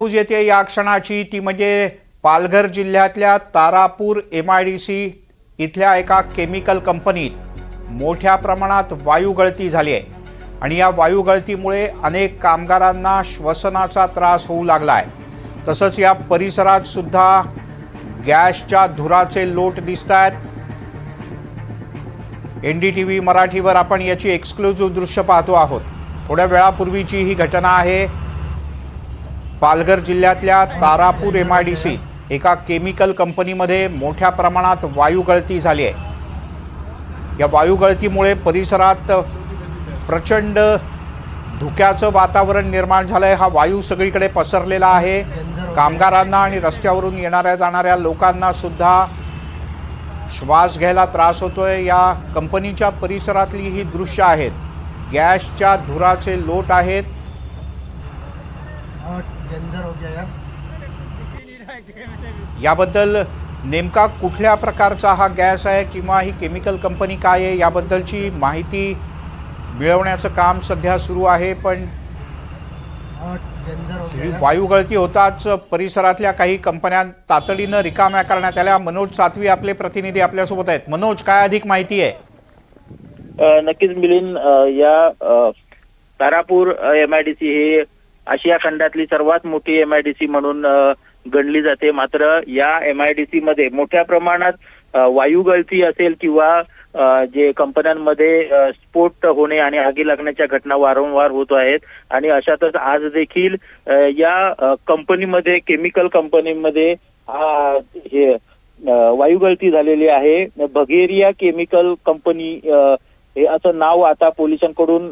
News येते या क्षणाची ती म्हणजे पालघर जिल्ह्यातल्या तारापूर MIDC इथल्या एका केमिकल कंपनीत मोठ्या प्रमाणात वायू गळती झाली आहे आणि या वायू गळतीमुळे अनेक कामगारांना श्वसनाचा त्रास होऊ लागलाय। तसंच या परिसरात सुद्धा गॅसच्या धुराचे लोट दिसतात। NDTV मराठीवर आपण याची एक्सक्लुझिव्ह दृश्य पाहतो आहोत। थोड्या वेळापूर्वीची ही घटना आहे। पालघर जिल्ह्यातल्या तारापूर MIDC एका केमिकल कंपनीमध्ये मोठ्या प्रमाणात वायू गळती झाली आहे। या वायू गळतीमुळे परिसरात प्रचंड धुक्याचं वातावरण निर्माण झालंय। हा वायू सगळीकडे पसरलेला आहे। कामगारांना आणि रस्त्यावरून येणाऱ्या जाणाऱ्या लोकांना सुद्धा श्वास घ्यायला त्रास होतोय। या कंपनीच्या परिसरातली ही दृश्य आहेत। गॅसच्या धुराचे लोट आहेत। याबद्दल नेमका कुठल्या प्रकारचा हा गॅस आहे किंवा ही केमिकल कंपनी काय आहे याबद्दलची माहिती मिळवण्याचं काम सध्या सुरू आहे। पण वायू गळती होताच परिसरातल्या काही कंपन्या तातडीनं रिकाम्या करण्यात आल्या। मनोज सातवी आपले प्रतिनिधी आपल्यासोबत आहेत। मनोज, काय अधिक माहिती आहे? नक्कीच मिलिंद, या तारापूर MIDC ही आशिया खंडातली सर्वात मोठी MIDC म्हणून गणली जाते। मात्र या MIDC मध्ये मोठ्या प्रमाणात वायू गळती असेल किंवा जे कंपन्यांमध्ये स्फोट होणे आणि आगी लागण्याच्या घटना वारंवार होत आहेत आणि अशातच आज देखील या कंपनीमध्ये केमिकल कंपनीमध्ये हे वायू गळती झालेली आहे। बगेरिया केमिकल कंपनी हे असं नाव आता पोलिसांकडून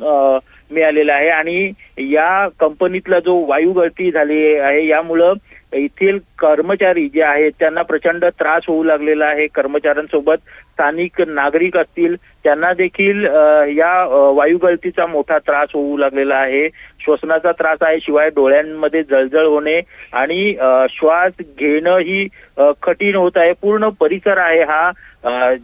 मिळालेलं आहे आणि या कंपनीतला जो वायू गळती झाली आहे यामुळं येथील कर्मचारी जे आहेत त्यांना प्रचंड त्रास होऊ लागलेला आहे। कर्मचाऱ्यांसोबत स्थानिक नागरिक असतील त्यांना देखील या वायू गळतीचा मोठा त्रास होऊ लागलेला आहे। श्वसनाचा त्रास आहे, शिवाय डोळ्यांमध्ये जळजळ होणे आणि श्वास घेणं ही कठीण होत आहे। पूर्ण परिसर आहे हा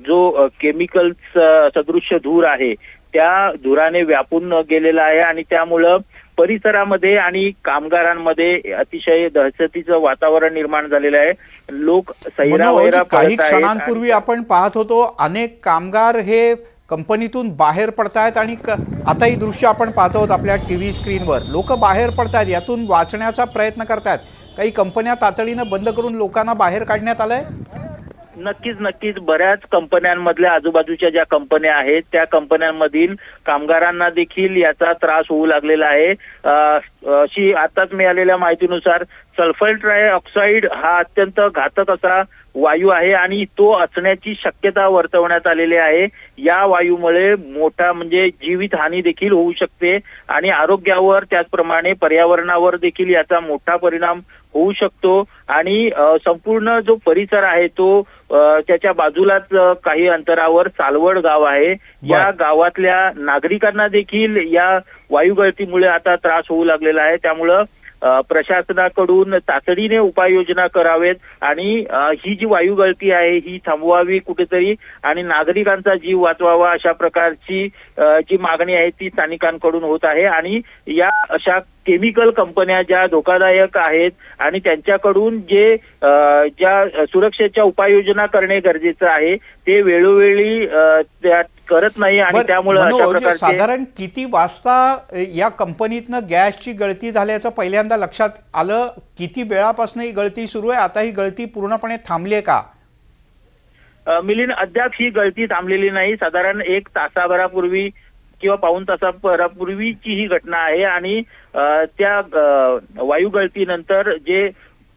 जो केमिकल सदृश्य धूर आहे त्या धुराने व्यापून गेलेला आहे आणि त्यामुळं परिसरामध्ये आणि कामगारांमध्ये अतिशय दहशतीचं वातावरण निर्माण झालेलं आहे। लोक सैरावैरा काही क्षणांपूर्वी आपण पाहत होतो अनेक कामगार हे कंपनीतून बाहेर पडतायत आणि आता ही दृश्य आपण पाहत आहोत आपल्या TV स्क्रीनवर। लोक बाहेर पडतायत, यातून वाचण्याचा प्रयत्न करतायत। काही कंपन्या तातडीनं बंद करून लोकांना बाहेर काढण्यात आलंय। नक्कीच बऱ्याच कंपन्यांमधल्या आजूबाजूच्या ज्या कंपन्या आहेत त्या कंपन्यांमधील कामगारांना देखील याचा त्रास होऊ लागलेला आहे। अशी आताच मिळालेल्या माहितीनुसार सल्फर ट्रायऑक्साईड हा अत्यंत घातक असा वायू आहे आणि तो असण्याची शक्यता वर्तवण्यात आलेली आहे। या वायूमुळे मोठा म्हणजे जीवितहानी देखील होऊ शकते आणि आरोग्यावर त्याचप्रमाणे पर्यावरणावर देखील याचा मोठा परिणाम होऊ शकतो आणि संपूर्ण जो परिसर आहे तो त्याच्या बाजूलाच काही अंतरावर सालवड गाव आहे। या गावातल्या नागरिकांना देखील या वायू गळतीमुळे आता त्रास होऊ लागलेला आहे। त्यामुळं प्रशासनाकडून तातडीने उपाययोजना करावेत आणि ही जी वायू गळती आहे ही थांबवावी कुठेतरी आणि नागरिकांचा जीव वाचवावा अशा प्रकारची जी मागणी आहे ती स्थानिकांकडून होत आहे। आणि या अशा केमिकल कंपन्या ज्या धोकादायक आहेत आणि त्यांच्याकडून जे ज्या सुरक्षेच्या उपाययोजना करणे गरजेचं आहे ते वेळोवेळी करत नाही आणि त्यामुळे अशा प्रकारचे साधारण किती वाजता या कंपनीतनं गॅसची गळती झाल्याचं पहिल्यांदा लक्षात आलं? किती वेळापासून ही गळती सुरू आहे? आता ही गळती पूर्णपणे थांबली आहे का? मिलिंद, अद्याप ही गळती थांबलेली नाही। साधारण 1 तासाभरापूर्वी किंवा पाऊण तासापूर्वीची ही घटना आहे आणि त्या वायू गळतीनंतर जे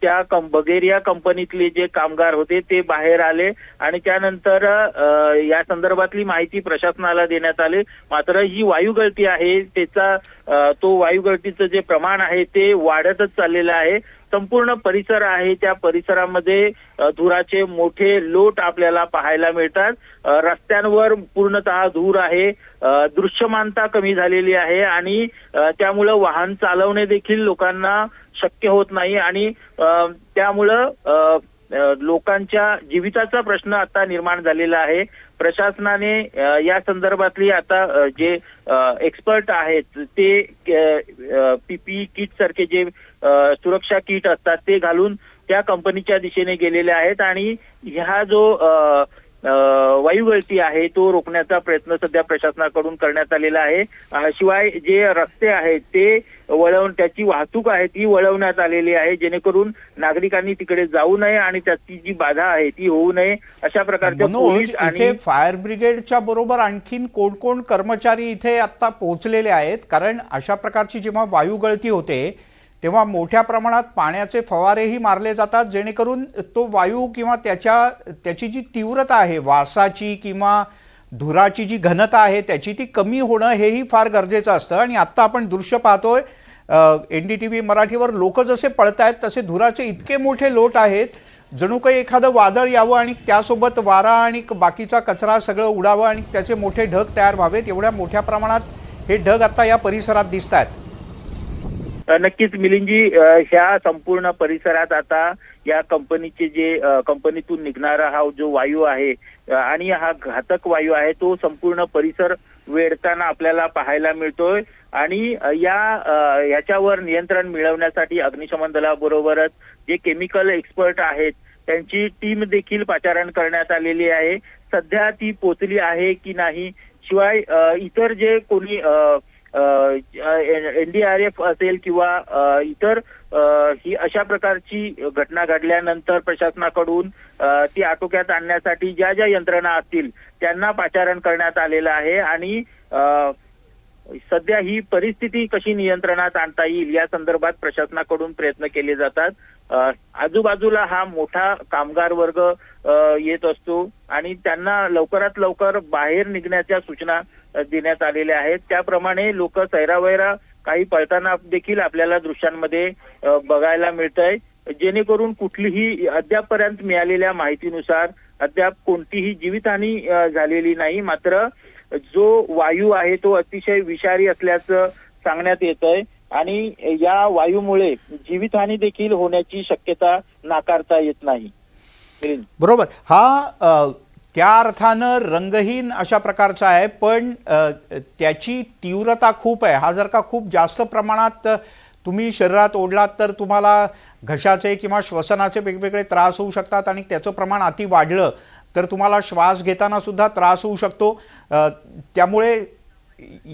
त्या बगेरिया कंपनीतले जे कामगार होते ते बाहेर आले आणि त्यानंतर या संदर्भातली माहिती प्रशासनाला देण्यात आली। मात्र ही वायू गळती आहे त्याचा तो वायू गळतीचं जे प्रमाण आहे ते वाढतच चाललेलं आहे। संपूर्ण परिसर आहे त्या परिसरामध्ये धुराचे मोठे लोट आपल्याला पाहायला मिळतात। रस्त्यांवर पूर्णतः धूर आहे, दृश्यमानता कमी झालेली आहे आणि त्यामुळं वाहन चालवणे देखील लोकांना शक्य होत नाही आणि त्यामुळं लोकांच्या जीविताचा प्रश्न आता निर्माण झालेला आहे. प्रशासनाने या संदर्भातली आता जे एक्सपर्ट आहेत ते पीपीई किट सारखे जे सुरक्षा किट असतात ते घालून त्या कंपनीच्या दिशेने गेलेले आहेत आणि ह्या जो वायुगळती आहे तो रोखण्याचा प्रयत्न सध्या प्रशासनाकडून करण्यात आलेला आहे. शिवाय जे रस्ते आहेत ते त्याची वाहतूक आहे ती वळवण्यात आलेली आहे, जेणेकरून नागरिकांनी तिकडे जाऊ नये आणि त्याची जी बाधा आहे ती होऊ नये अशा प्रकारचे पोलीस आणि फायर ब्रिगेडच्या बरोबर आणखीन कोण कोण कर्मचारी इथे आता पोहोचलेले आहेत? कारण अशा प्रकारची जेव्हा वायुगळती होते तेव्हा मोठ्या प्रमाणात पाण्याचे फवारेही मारले जातात, जेणेकरून तो वायू किंवा त्याची जी तीव्रता आहे, वासाची किंवा धुराची जी घनता आहे त्याची ती कमी होणं हेही फार गरजेचं असतं. आणि आत्ता आपण दृश्य पाहतोय NDTV मराठीवर, लोक जसे पळतायत तसे धुराचे इतके मोठे लोट आहेत, जणू काही एखादं वादळ यावं आणि त्यासोबत वारा आणि बाकीचा कचरा सगळं उडावं आणि त्याचे मोठे ढग तयार व्हावेत. एवढ्या मोठ्या प्रमाणात हे ढग आता या परिसरात दिसत आहेत. नक्कीच मिलिंदजी, ह्या संपूर्ण परिसरात आता या कंपनीचे जे कंपनीतून निघणारा हा जो वायू आहे आणि हा घातक वायू आहे तो संपूर्ण परिसर वेढताना आपल्याला पाहायला मिळतोय. आणि याच्यावर नियंत्रण मिळवण्यासाठी अग्निशमन दलाबरोबरच जे केमिकल एक्सपर्ट आहेत त्यांची टीम देखील पाचारण करण्यात आलेली आहे. सध्या ती पोचली आहे की नाही, शिवाय इतर जे कोणी NDRF असेल किंवा इतर ही अशा प्रकारची घटना घडल्यानंतर प्रशासनाकडून ती आटोक्यात आणण्यासाठी ज्या ज्या यंत्रणा असतील त्यांना पाचारण करण्यात आलेलं आहे. आणि सध्या ही परिस्थिती कशी नियंत्रणात आणता येईल या संदर्भात प्रशासनाकडून प्रयत्न केले जातात. आजूबाजूला हा मोठा कामगार वर्ग येत असतो आणि त्यांना लवकरात लवकर बाहेर निघण्याच्या सूचना देण्यात आलेल्या आहेत. त्याप्रमाणे लोक सैरावैरा काही पळताना देखील आपल्याला दृश्यांमध्ये बघायला मिळतंय, जेणेकरून कुठलीही अद्यापपर्यंत मिळालेल्या माहितीनुसार अद्याप कोणतीही जीवितहानी झालेली नाही. मात्र जो वायू आहे तो अतिशय विषारी असल्याचं सांगण्यात येतंय आणि या वायूमुळे जीवितहानी देखील होण्याची शक्यता नाकारता येत नाही. बरोबर, हा त्या अर्थानं रंगहीन अशा प्रकारचा आहे, पण त्याची तीव्रता खूप आहे. हा जर का खूप जास्त प्रमाणात तुम्ही शरीरात ओढलात तर तुम्हाला घशाचे किंवा श्वसनाचे वेगवेगळे त्रास होऊ शकतात आणि त्याचं प्रमाण अति वाढलं तर तुम्हाला श्वास घेताना सुद्धा त्रास होऊ शकतो. त्यामुळे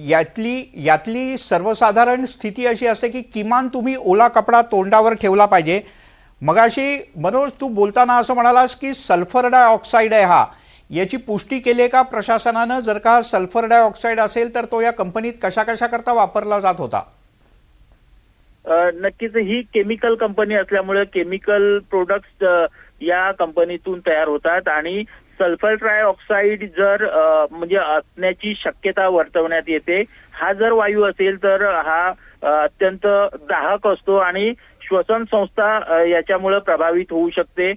यातली सर्वसाधारण स्थिती अशी असते की किमान तुम्ही ओला कपडा तोंडावर ठेवला पाहिजे. मगाशी मनोज तू बोलताना असं म्हणालास की सल्फर डायऑक्साईड आहे, हा याची पुष्टी केली आहे का प्रशासनानं? जर का सल्फर डायऑक्साईड असेल तर तो या कंपनीत कशा करता वापरला जात होता? नक्कीच ही केमिकल कंपनी असल्यामुळे केमिकल प्रोडक्ट्स या कंपनीतून तयार होतात आणि सल्फर डायऑक्साईड जर म्हणजे असण्याची शक्यता वर्तवण्यात येते. हा जर वायू असेल तर हा अत्यंत दाहक असतो आणि श्वसन संस्था याच्यामुळे प्रभावित होऊ शकते.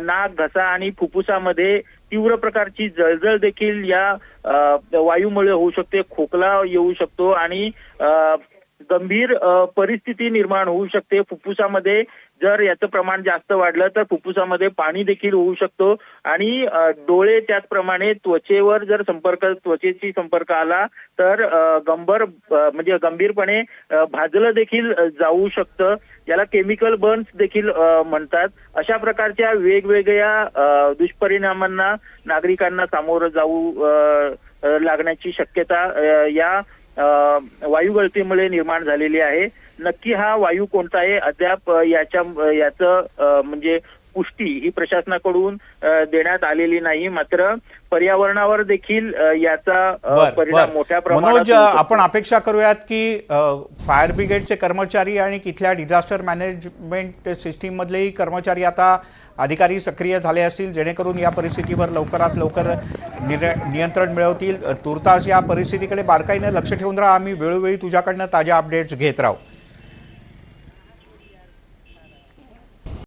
नाक, घसा आणि फुफ्फुसामध्ये तीव्र प्रकारची जळजळ देखील या वायूमुळे होऊ शकते. खोकला येऊ शकतो आणि गंभीर परिस्थिती निर्माण होऊ शकते. फुफ्फुसामध्ये जर याचं प्रमाण जास्त वाढलं तर फुफ्फुसामध्ये पाणी देखील होऊ शकतो आणि डोळे त्याचप्रमाणे त्वचेवर जर त्वचेची संपर्क आला तर गंभीरपणे भाजलं देखील जाऊ शकतं. याला केमिकल बर्न्स देखील म्हणतात. अशा प्रकारच्या वेगवेगळ्या दुष्परिणामांना नागरिकांना सामोरं जाऊ लागण्याची शक्यता या वायुगळतीमुळे निर्माण झालेली आहे. नक्की हा वायू कोणता आहे अद्याप याचं म्हणजे पुष्टी ही प्रशासनाकडून देण्यात आलेली नाही. मात्र पर्यावरणावर देखील याचा परिणाम मोठ्या प्रमाणात. मनोज, आपण अपेक्षा करूयात की फायर ब्रिगेडचे कर्मचारी आणि तिथल्या डिझास्टर मॅनेजमेंट सिस्टीम मधलेही कर्मचारी आता अधिकारी सक्रिय झाले असतील, जेणेकरून या परिस्थितीवर लवकरात लवकर नियंत्रण मिळवतील. तुर्तास या परिस्थितीकडे बारकाईने लक्ष ठेवून राहा. आम्ही वेळोवेळी तुझ्याकडनं ताज्या अपडेट्स घेत राहू.